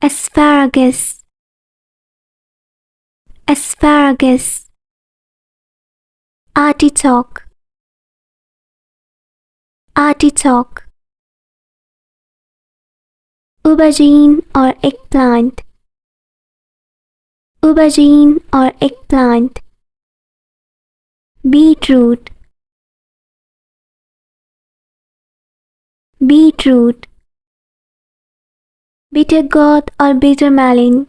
asparagus, asparagus, artichoke, artichoke, aubergine or eggplant, aubergine or eggplant, beetroot, beetroot, bitter gourd or bitter melon,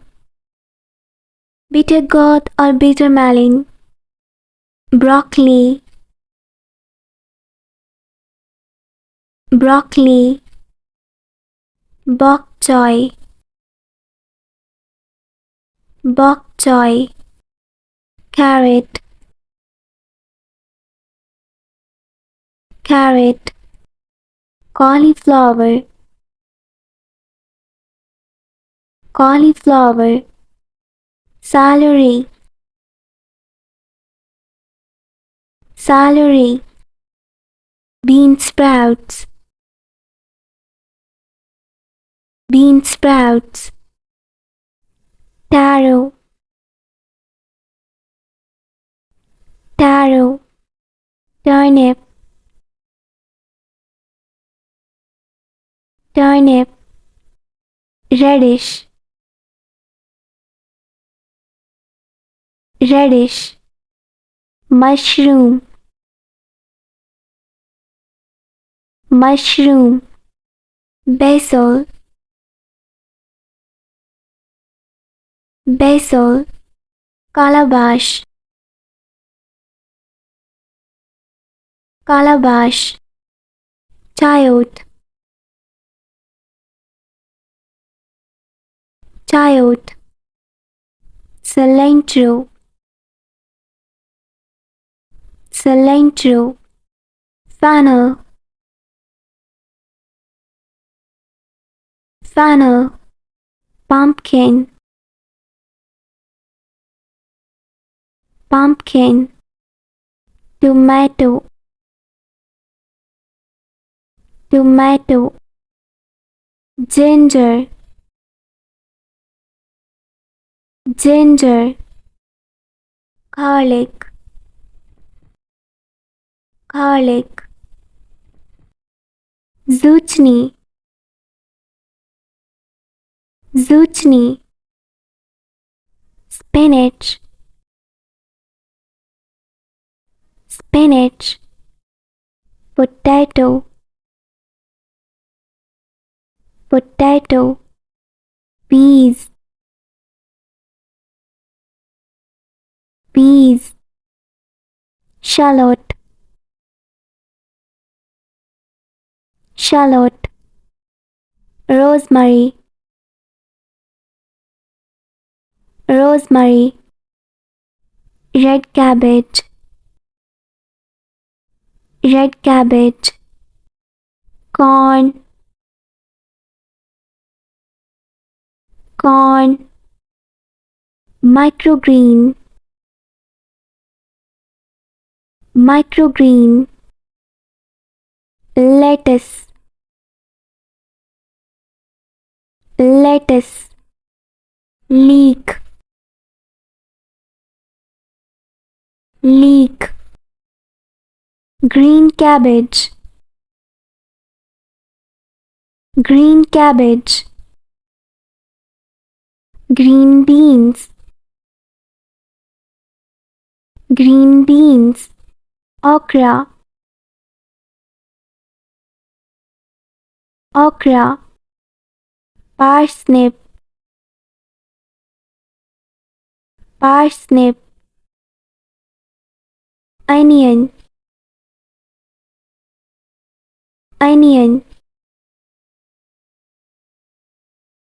bitter gourd or bitter melon, broccoli, broccoli, bok choy, bok choy, carrot, carrot, cauliflower, cauliflower, celery, celery, bean sprouts, bean sprouts, taro, taro, turnip, turnip, radish, radish, mushroom, mushroom, basil, basil, calabash, calabash, chayote, chayote, cilantro, cilantro, fennel, fennel, pumpkin, pumpkin, tomato, tomato, ginger, ginger, garlic, garlic, zucchini, zucchini, spinach, spinach, potato, potato, peas, peas, shallot, shallot, rosemary, rosemary, red cabbage, red cabbage, corn, corn, microgreen, microgreen, lettuce, lettuce, leek, leek, green cabbage, green cabbage, green beans, green beans, okra, okra, parsnip, parsnip, onion, onion,